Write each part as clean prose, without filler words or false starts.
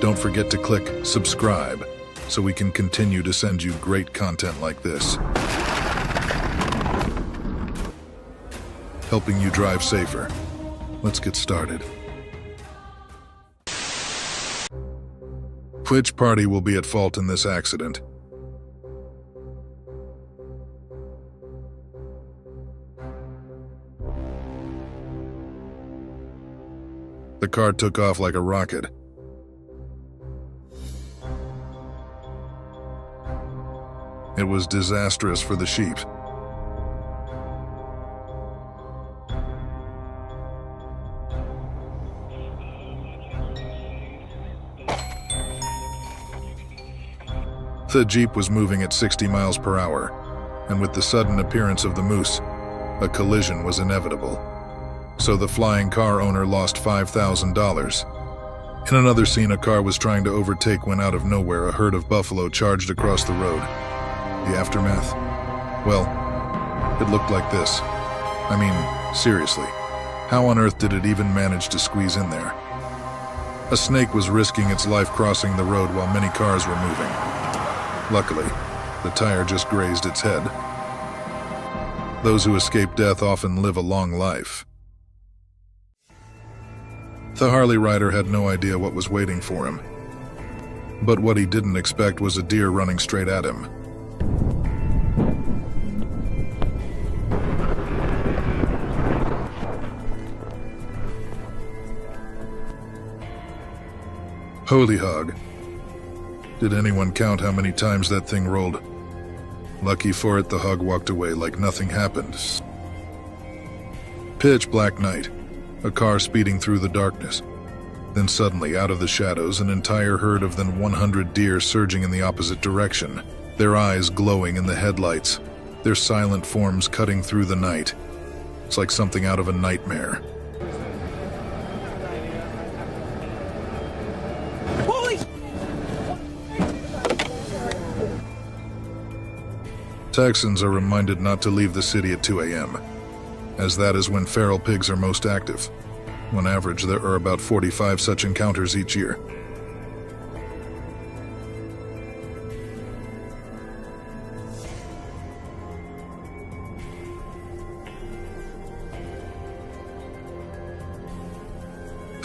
Don't forget to click subscribe so we can continue to send you great content like this. Helping you drive safer. Let's get started. Which party will be at fault in this accident? The car took off like a rocket. It was disastrous for the sheep. The Jeep was moving at 60 miles per hour, and with the sudden appearance of the moose, a collision was inevitable. So the flying car owner lost $5,000. In another scene, a car was trying to overtake when out of nowhere a herd of buffalo charged across the road. The aftermath? Well, it looked like this. I mean, seriously, how on earth did it even manage to squeeze in there? A snake was risking its life crossing the road while many cars were moving. Luckily, the tire just grazed its head. Those who escape death often live a long life. The Harley rider had no idea what was waiting for him. But what he didn't expect was a deer running straight at him. Holy hog. Did anyone count how many times that thing rolled? Lucky for it, the hog walked away like nothing happened. Pitch black night. A car speeding through the darkness. Then suddenly, out of the shadows, an entire herd of than 100 deer surging in the opposite direction, their eyes glowing in the headlights, their silent forms cutting through the night. It's like something out of a nightmare. Holy! Texans are reminded not to leave the city at 2 a.m., as that is when feral pigs are most active. On average, there are about 45 such encounters each year.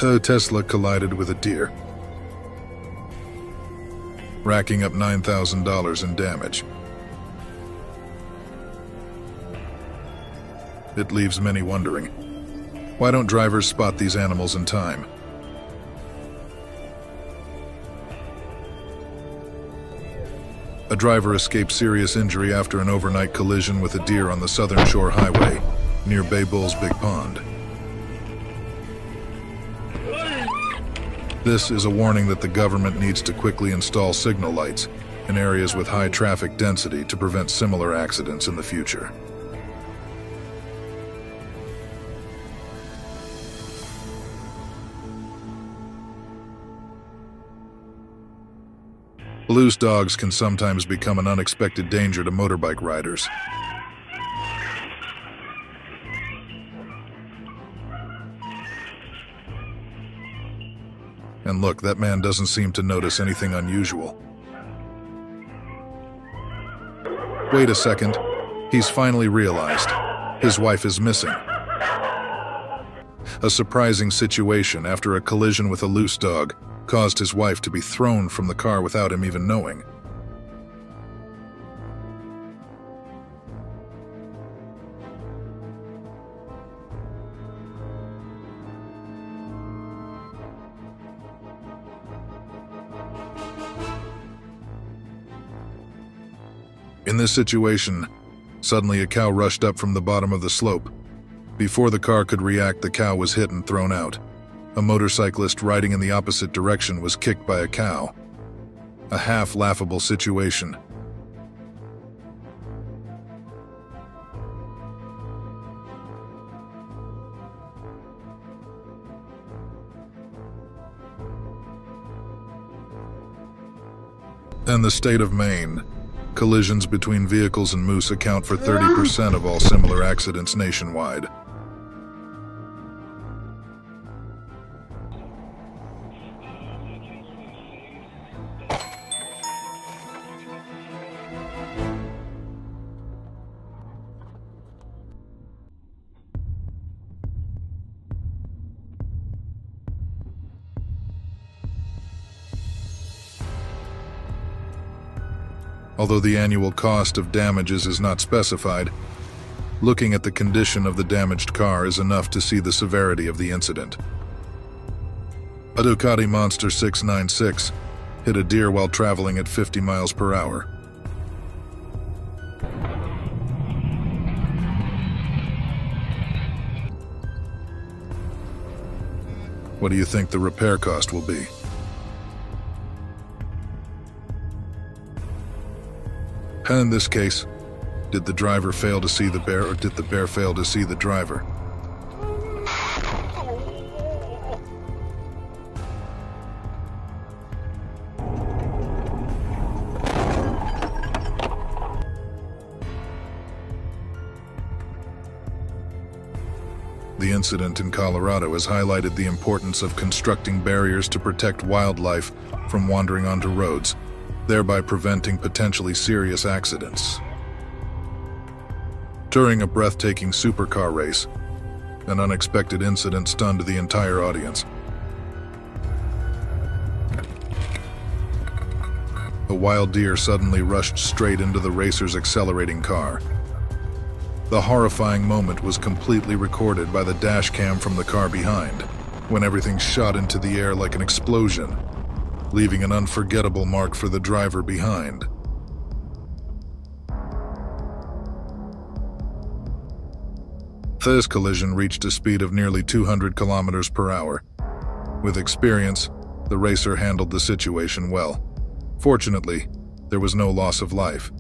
A Tesla collided with a deer, racking up $9,000 in damage. It leaves many wondering, why don't drivers spot these animals in time? A driver escaped serious injury after an overnight collision with a deer on the Southern Shore Highway, near Bay Bull's Big Pond. This is a warning that the government needs to quickly install signal lights in areas with high traffic density to prevent similar accidents in the future. Loose dogs can sometimes become an unexpected danger to motorbike riders. And look, that man doesn't seem to notice anything unusual. Wait a second. He's finally realized his wife is missing. A surprising situation after a collision with a loose dog caused his wife to be thrown from the car without him even knowing. In this situation, suddenly a cow rushed up from the bottom of the slope. Before the car could react, the cow was hit and thrown out. A motorcyclist riding in the opposite direction was kicked by a cow. A half-laughable situation. In the state of Maine, collisions between vehicles and moose account for 30% of all similar accidents nationwide. Although the annual cost of damages is not specified, looking at the condition of the damaged car is enough to see the severity of the incident. A Ducati Monster 696 hit a deer while traveling at 50 miles per hour. What do you think the repair cost will be? And in this case, did the driver fail to see the bear, or did the bear fail to see the driver? The incident in Colorado has highlighted the importance of constructing barriers to protect wildlife from wandering onto roads, thereby preventing potentially serious accidents. During a breathtaking supercar race, an unexpected incident stunned the entire audience. A wild deer suddenly rushed straight into the racer's accelerating car. The horrifying moment was completely recorded by the dash cam from the car behind, when everything shot into the air like an explosion, leaving an unforgettable mark for the driver behind. This collision reached a speed of nearly 200 kilometers per hour. With experience, the racer handled the situation well. Fortunately, there was no loss of life,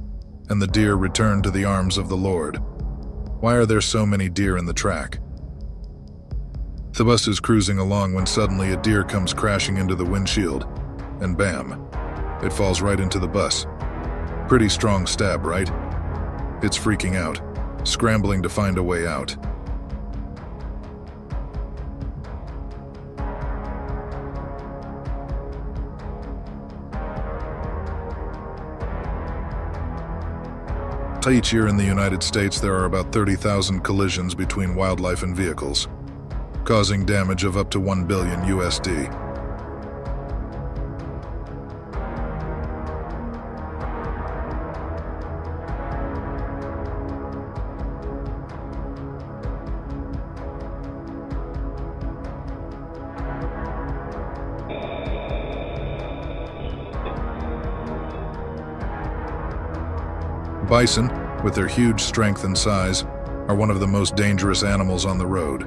and the deer returned to the arms of the Lord. Why are there so many deer in the track? The bus is cruising along when suddenly a deer comes crashing into the windshield, and bam, it falls right into the bus. Pretty strong stab, right? It's freaking out, scrambling to find a way out. Each year in the United States, there are about 30,000 collisions between wildlife and vehicles, causing damage of up to $1 billion USD. Bison, with their huge strength and size, are one of the most dangerous animals on the road.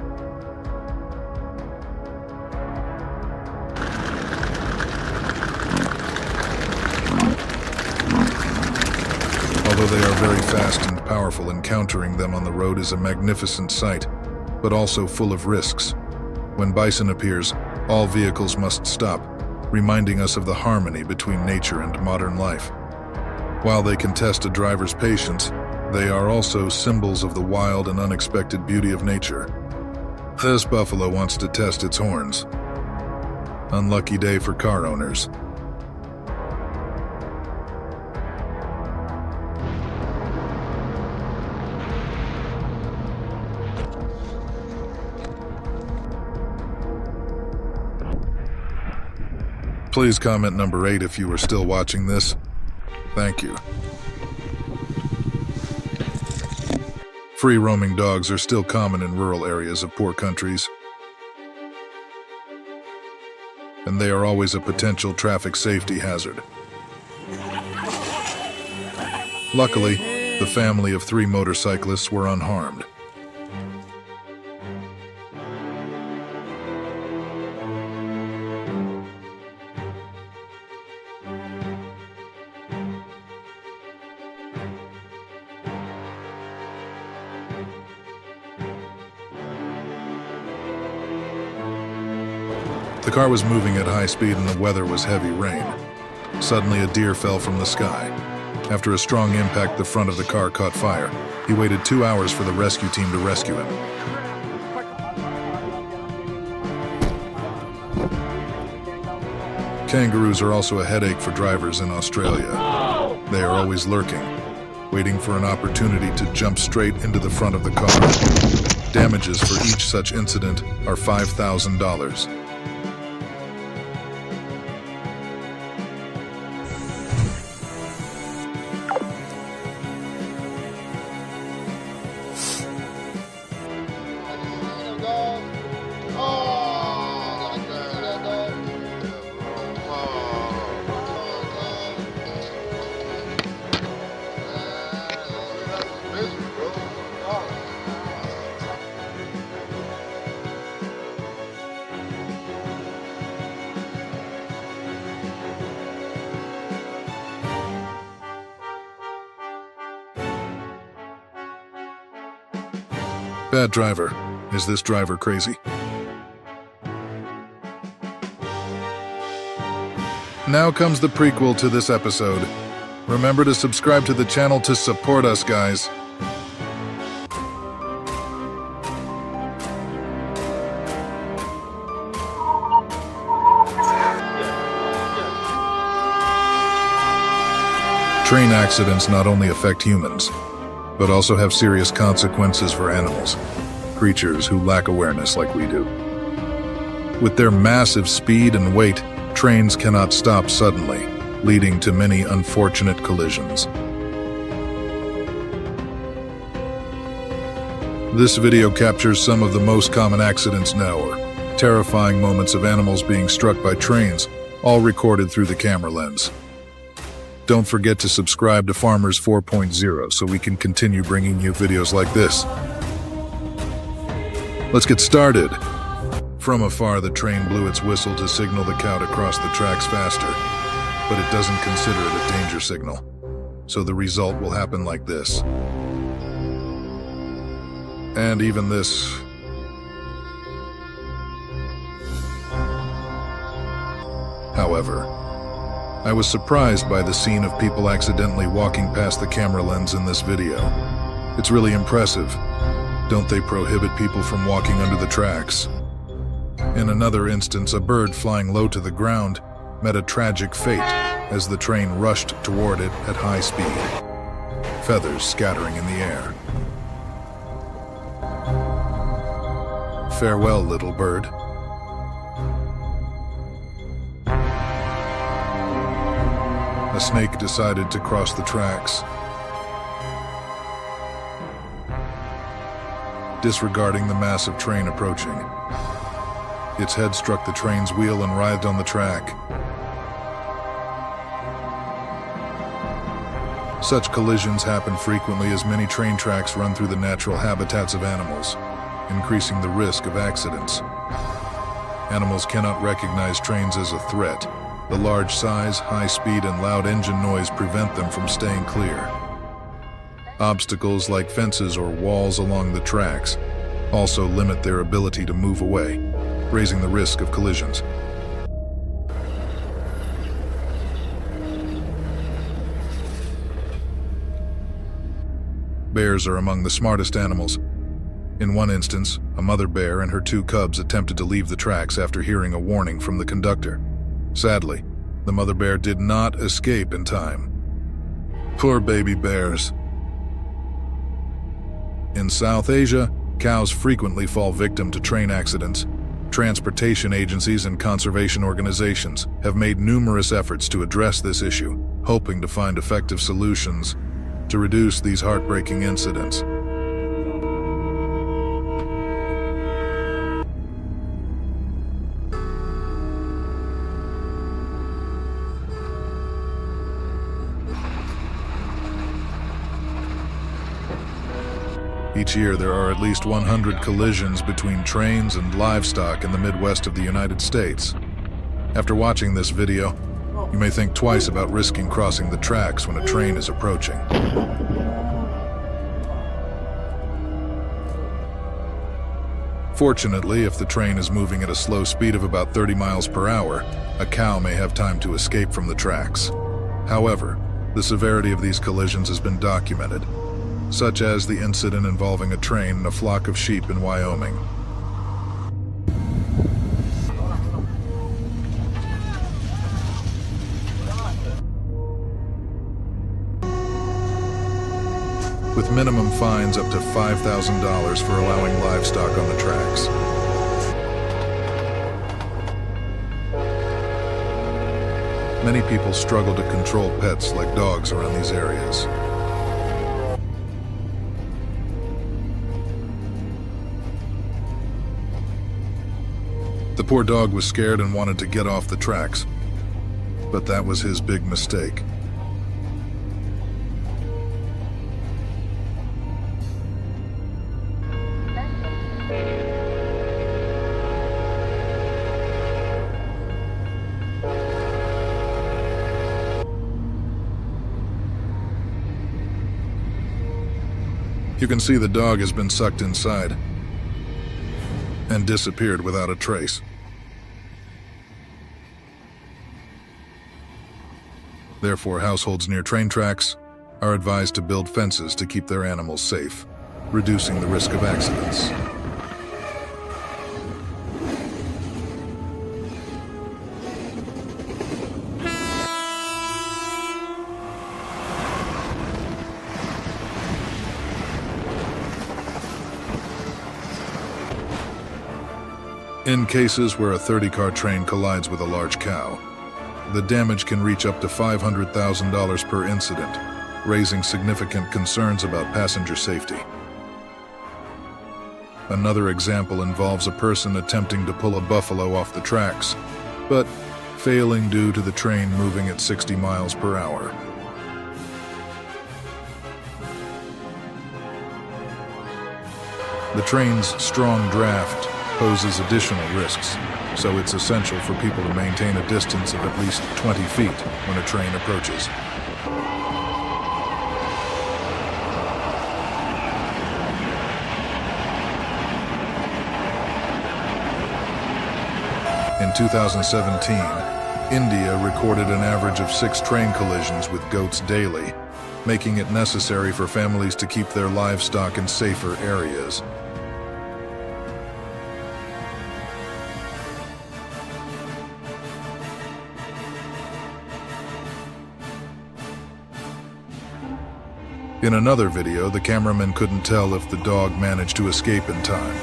Although they are very fast and powerful, encountering them on the road is a magnificent sight, but also full of risks. When bison appears, all vehicles must stop, reminding us of the harmony between nature and modern life. While they can test a driver's patience, they are also symbols of the wild and unexpected beauty of nature. This buffalo wants to test its horns. Unlucky day for car owners. Please comment number 8 if you are still watching this. Thank you. Free-roaming dogs are still common in rural areas of poor countries, and they are always a potential traffic safety hazard. Luckily, the family of 3 motorcyclists were unharmed. The car was moving at high speed and the weather was heavy rain. Suddenly, a deer fell from the sky. After a strong impact, the front of the car caught fire. He waited 2 hours for the rescue team to rescue him. Kangaroos are also a headache for drivers in Australia. They are always lurking, waiting for an opportunity to jump straight into the front of the car. Damages for each such incident are $5,000. Bad driver. Is this driver crazy? Now comes the prequel to this episode. Remember to subscribe to the channel to support us, guys. Train accidents not only affect humans, but also have serious consequences for animals, creatures who lack awareness like we do. With their massive speed and weight, trains cannot stop suddenly, leading to many unfortunate collisions. This video captures some of the most common accidents now, or terrifying moments of animals being struck by trains, all recorded through the camera lens. Don't forget to subscribe to Farmers 4.0 so we can continue bringing you videos like this. Let's get started. From afar, the train blew its whistle to signal the cow to cross the tracks faster, but it doesn't consider it a danger signal. So the result will happen like this. And even this. However, I was surprised by the scene of people accidentally walking past the camera lens in this video. It's really impressive. Don't they prohibit people from walking under the tracks? In another instance, a bird flying low to the ground met a tragic fate as the train rushed toward it at high speed, feathers scattering in the air. Farewell, little bird. A snake decided to cross the tracks, disregarding the massive train approaching. Its head struck the train's wheel and writhed on the track. Such collisions happen frequently as many train tracks run through the natural habitats of animals, increasing the risk of accidents. Animals cannot recognize trains as a threat. The large size, high speed, and loud engine noise prevent them from staying clear. Obstacles like fences or walls along the tracks also limit their ability to move away, raising the risk of collisions. Bears are among the smartest animals. In one instance, a mother bear and her two cubs attempted to leave the tracks after hearing a warning from the conductor. Sadly, the mother bear did not escape in time. Poor baby bears. In South Asia, cows frequently fall victim to train accidents. Transportation agencies and conservation organizations have made numerous efforts to address this issue, hoping to find effective solutions to reduce these heartbreaking incidents. Each year, there are at least 100 collisions between trains and livestock in the Midwest of the United States. After watching this video, you may think twice about risking crossing the tracks when a train is approaching. Fortunately, if the train is moving at a slow speed of about 30 miles per hour, a cow may have time to escape from the tracks. However, the severity of these collisions has been documented, such as the incident involving a train and a flock of sheep in Wyoming. With minimum fines up to $5,000 for allowing livestock on the tracks. Many people struggle to control pets like dogs around these areas. The poor dog was scared and wanted to get off the tracks, but that was his big mistake. You can see the dog has been sucked inside and disappeared without a trace. Therefore, households near train tracks are advised to build fences to keep their animals safe, reducing the risk of accidents. In cases where a 30-car train collides with a large cow, the damage can reach up to $500,000 per incident, raising significant concerns about passenger safety. Another example involves a person attempting to pull a buffalo off the tracks, but failing due to the train moving at 60 miles per hour. The train's strong draft poses additional risks, so it's essential for people to maintain a distance of at least 20 feet when a train approaches. In 2017, India recorded an average of 6 train collisions with goats daily, making it necessary for families to keep their livestock in safer areas. In another video, the cameraman couldn't tell if the dog managed to escape in time.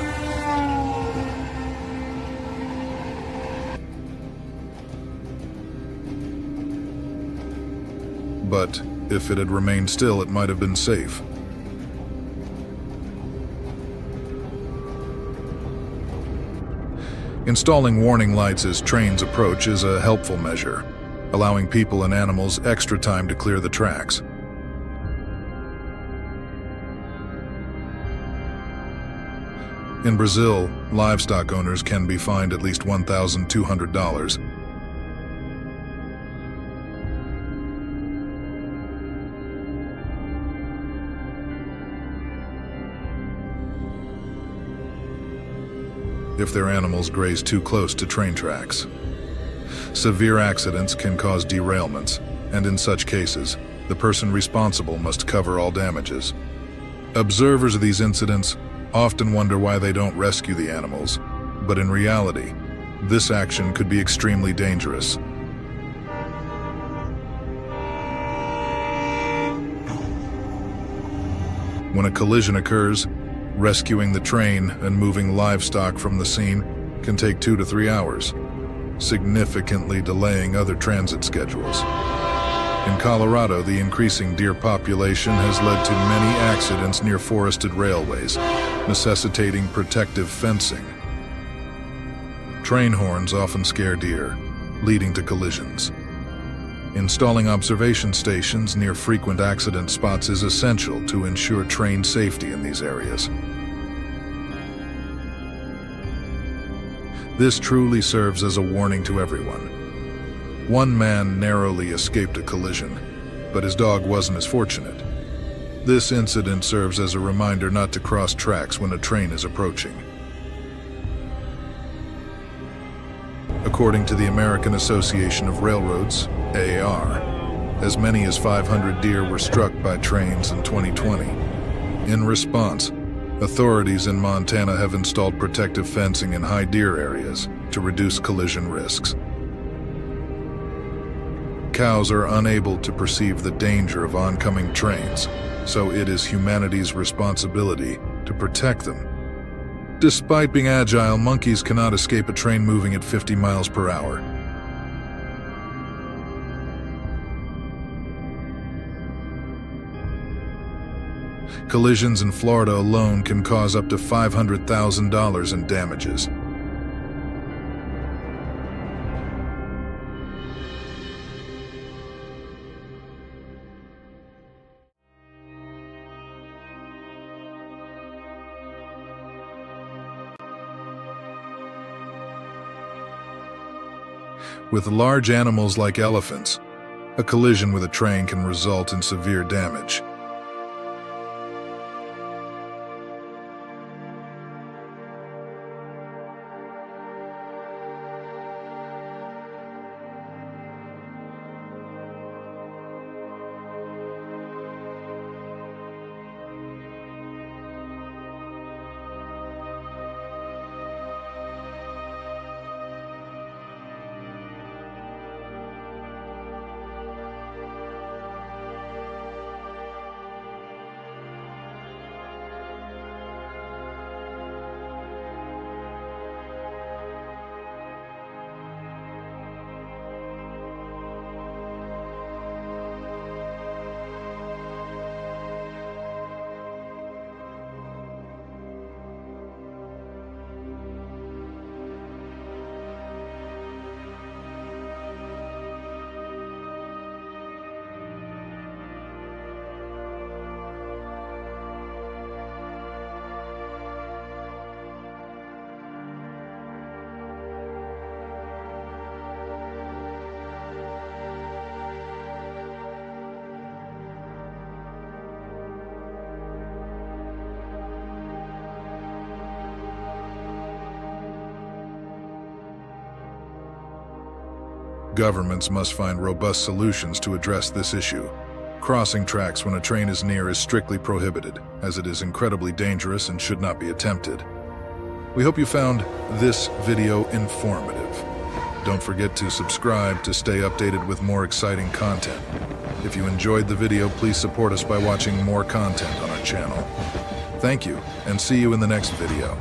But if it had remained still, it might have been safe. Installing warning lights as trains approach is a helpful measure, allowing people and animals extra time to clear the tracks. In Brazil, livestock owners can be fined at least $1,200. If their animals graze too close to train tracks. Severe accidents can cause derailments, and in such cases, the person responsible must cover all damages. Observers of these incidents often wonder why they don't rescue the animals, but in reality, this action could be extremely dangerous. When a collision occurs, rescuing the train and moving livestock from the scene can take 2 to 3 hours, significantly delaying other transit schedules. In Colorado, the increasing deer population has led to many accidents near forested railways, necessitating protective fencing. Train horns often scare deer, leading to collisions. Installing observation stations near frequent accident spots is essential to ensure train safety in these areas. This truly serves as a warning to everyone. One man narrowly escaped a collision, but his dog wasn't as fortunate. This incident serves as a reminder not to cross tracks when a train is approaching. According to the American Association of Railroads, AAR, as many as 500 deer were struck by trains in 2020. In response, authorities in Montana have installed protective fencing in high deer areas to reduce collision risks. Cows are unable to perceive the danger of oncoming trains, so it is humanity's responsibility to protect them. Despite being agile, monkeys cannot escape a train moving at 50 miles per hour. Collisions in Florida alone can cause up to $500,000 in damages. With large animals like elephants, a collision with a train can result in severe damage. Governments must find robust solutions to address this issue. Crossing tracks when a train is near is strictly prohibited, as it is incredibly dangerous and should not be attempted. We hope you found this video informative. Don't forget to subscribe to stay updated with more exciting content. If you enjoyed the video, please support us by watching more content on our channel. Thank you, and see you in the next video.